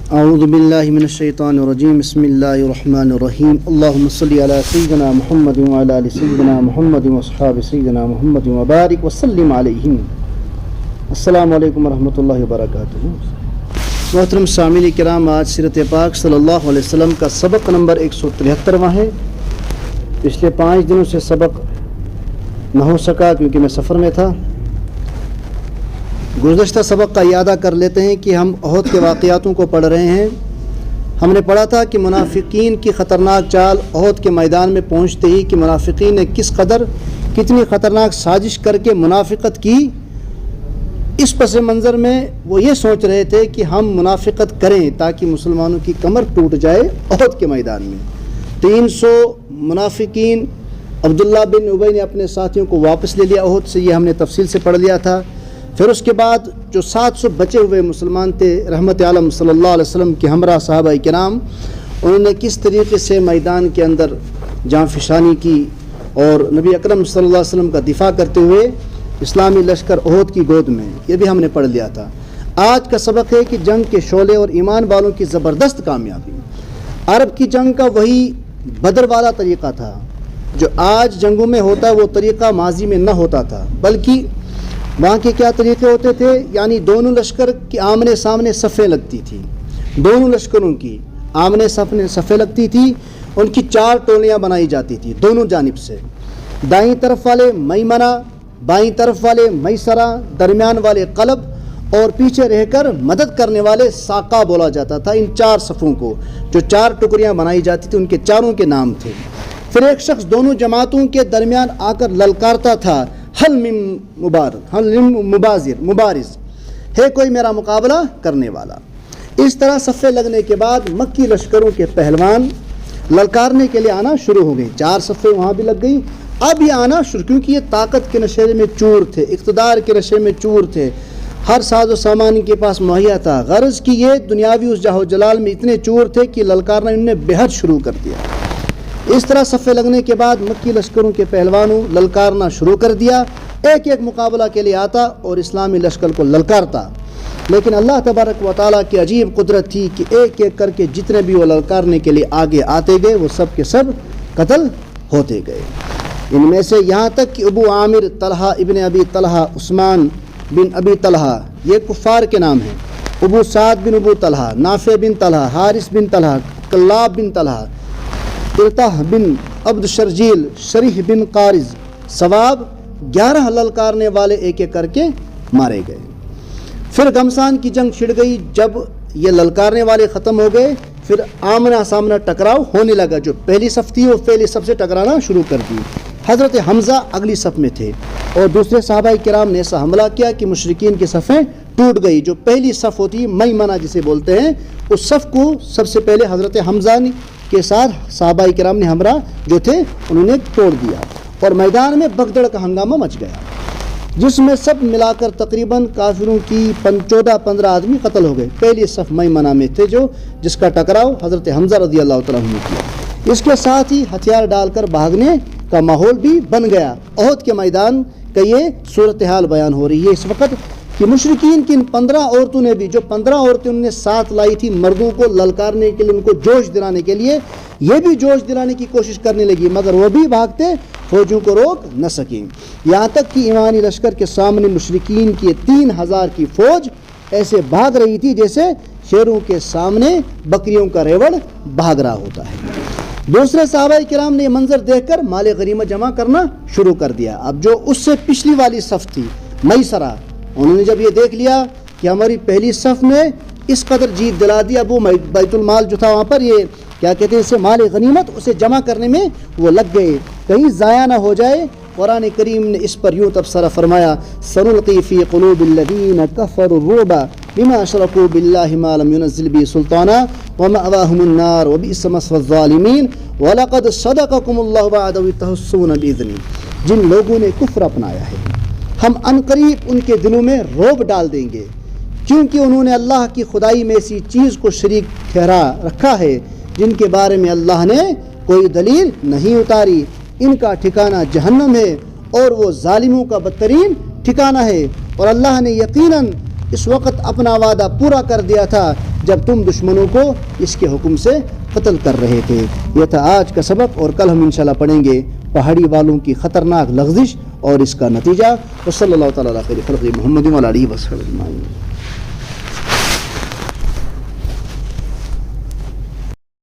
اعوذ باللہ من الشیطان الرجیم بسم اللہ الرحمن الرحیم اللہم صلی علی سیدنا محمد وعلی آل سیدنا محمد واصحاب سیدنا محمد وبارک وسلم علیہم۔ السلام علیکم ورحمۃ اللہ وبرکاتہ۔ محترم سامعین کرام، آج سیرت پاک صلی اللہ علیہ وسلم کا سبق نمبر 173واں ہے۔ پچھلے 5 دنوں سے سبق نہ ہو سکا کیونکہ میں سفر میں تھا۔ گزشتہ سبق کا اعادہ کر لیتے ہیں کہ ہم احد کے واقعاتوں کو پڑھ رہے ہیں۔ ہم نے پڑھا تھا کہ منافقین کی خطرناک چال احد کے میدان میں پہنچتے ہی کہ منافقین نے کتنی خطرناک سازش کر کے منافقت کی۔ اس پس منظر میں وہ یہ سوچ رہے تھے کہ ہم منافقت کریں تاکہ مسلمانوں کی کمر ٹوٹ جائے احد کے میدان میں۔ 300 منافقین عبداللہ بن ابی نے اپنے ساتھیوں کو واپس لے لیا احد سے، یہ ہم نے تفصیل سے پڑھ لیا تھا۔ پھر اس کے بعد جو 700 بچے ہوئے مسلمان تھے رحمت عالم صلی اللہ علیہ وسلم کے ہمراہ صحابہ کرام، انہوں نے کس طریقے سے میدان کے اندر جان فشانی کی اور نبی اکرم صلی اللہ علیہ وسلم کا دفاع کرتے ہوئے اسلامی لشکر احد کی گود میں، یہ بھی ہم نے پڑھ لیا تھا۔ آج کا سبق ہے کہ جنگ کے شعلے اور ایمان والوں کی زبردست کامیابی۔ عرب کی جنگ کا وہی بدر والا طریقہ تھا جو آج جنگوں میں ہوتا ہے، وہ طریقہ ماضی میں نہ ہوتا تھا، بلکہ وہاں کے کیا طریقے ہوتے تھے، یعنی دونوں لشکر کی آمنے سامنے صفیں لگتی تھی، دونوں لشکروں کی آمنے سامنے صفیں لگتی تھی، ان کی 4 ٹولیاں بنائی جاتی تھی دونوں جانب سے، دائیں طرف والے میمنہ، بائیں طرف والے میسرہ، درمیان والے قلب اور پیچھے رہ کر مدد کرنے والے ساقہ بولا جاتا تھا۔ ان 4 صفوں کو جو 4 ٹکڑیاں بنائی جاتی تھی ان کے چاروں کے نام تھے۔ پھر ایک شخص دونوں جماعتوں کے درمیان آ کر للکارتا تھا، حل من مبارز ہے کوئی میرا مقابلہ کرنے والا۔ اس طرح صفے لگنے کے بعد مکی لشکروں کے پہلوان للکارنے کے لیے آنا شروع ہو گئے۔ 4 صفیں وہاں بھی لگ گئی، اب یہ آنا شروع، کیونکہ یہ طاقت کے نشے میں چور تھے، اقتدار کے نشے میں چور تھے، ہر ساز و سامان کے پاس مہیا تھا، غرض کہ یہ دنیاوی اس جاہ و جلال میں اتنے چور تھے کہ للکارنا انہوں نے بے حد شروع کر دیا۔ اس طرح صفے لگنے کے بعد مکی لشکروں کے پہلوانوں للکارنا شروع کر دیا، ایک ایک مقابلہ کے لیے آتا اور اسلامی لشکر کو للکارتا۔ لیکن اللہ تبارک و تعالیٰ کی عجیب قدرت تھی کہ ایک ایک کر کے جتنے بھی وہ للکارنے کے لیے آگے آتے گئے وہ سب کے سب قتل ہوتے گئے۔ ان میں سے یہاں تک کہ ابو عامر، طلحہ ابن ابی طلحہ، عثمان بن ابی طلحہ، یہ کفار کے نام ہیں، ابو سعد بن ابو طلحہ، نافع بن طلحہ، حارث بن طلحہ، کلاب بن طلحہ، ارطح بن عبد شرجیل، شریح بن قارز، ثواب 11 للکارنے والے ایک ایک کر کے مارے گئے۔ پھر گھمسان کی جنگ چھڑ گئی۔ جب یہ للکارنے والے ختم ہو گئے پھر آمنا سامنا ٹکراؤ ہونے لگا، جو پہلی صف تھی وہ پہلی صف سے ٹکرانا شروع کر دی۔ حضرت حمزہ اگلی صف میں تھے اور دوسرے صحابہ کرام نے ایسا حملہ کیا کہ مشرکین کی صفیں ٹوٹ گئی۔ جو پہلی صف ہوتی ہے میمنہ جسے بولتے ہیں، اس صف کو سب سے پہلے حضرت حمزہ کے ساتھ صحابہ کرام نے ہمراہ جو تھے انہوں نے توڑ دیا اور میدان میں بگدڑ کا ہنگامہ مچ گیا، جس میں سب ملا کر تقریباً کافروں کی 14-15 آدمی قتل ہو گئے۔ پہلی صف میمنہ میں تھے جس کا ٹکراؤ حضرت حمزہ رضی اللہ تعالیٰ عنہ نے کیا۔ اس کے ساتھ ہی ہتھیار ڈال کر بھاگنے کا ماحول بھی بن گیا۔ احد کے میدان کا یہ صورتحال بیان ہو رہی ہے اس وقت کہ مشرکین کی ان 15 عورتوں نے بھی، جو 15 عورتیں انہوں نے ساتھ لائی تھی مردوں کو للکارنے کے لیے، ان کو جوش دلانے کے لیے، یہ بھی جوش دلانے کی کوشش کرنے لگی، مگر وہ بھی بھاگتے فوجوں کو روک نہ سکیں، یہاں تک کہ ایمانی لشکر کے سامنے مشرکین کی 3000 کی فوج ایسے بھاگ رہی تھی جیسے شیروں کے سامنے بکریوں کا ریوڑ بھاگ رہا ہوتا ہے۔ دوسرے صحابہ کرام نے یہ منظر دیکھ کر مال غنیمت جمع کرنا شروع کر دیا۔ اب جو اس سے پچھلی والی صف تھی میسرہ، انہوں نے جب یہ دیکھ لیا کہ ہماری پہلی صف نے اس قدر جیت دلا دی، اب وہ بیت المال جو تھا وہاں پر یہ کیا کہتے ہیں اسے مال غنیمت، اسے جمع کرنے میں وہ لگ گئے کہیں ضائع نہ ہو جائے۔ قرآن کریم نے اس پر یوں تبصرہ فرمایا، سنلقی فی قلوب الذین کفروا الرعب بما اشرکوا باللہ ما لم ينزل به سلطانا ومأواہم النار وبئس مثوى الظالمین ولقد صدقکم اللہ وعدہ تحسون بإذنہ۔ جن لوگوں نے کفر اپنایا ہے ہم عنقریب ان کے دلوں میں رعب ڈال دیں گے، کیونکہ انہوں نے اللہ کی خدائی میں ایسی چیز کو شریک ٹھہرا رکھا ہے جن کے بارے میں اللہ نے کوئی دلیل نہیں اتاری۔ ان کا ٹھکانہ جہنم ہے اور وہ ظالموں کا بدترین ٹھکانہ ہے، اور اللہ نے یقیناً اس وقت اپنا وعدہ پورا کر دیا تھا جب تم دشمنوں کو اس کے حکم سے قتل کر رہے تھے۔ یہ تھا آج کا سبق، اور کل ہم انشاءاللہ پڑھیں گے پہاڑی والوں کی خطرناک لغزش اور اس کا نتیجہ۔ وصلی اللہ تعالیٰ علی خیر خلقہ محمد وعلی آلہ وصحبہ اجمعین۔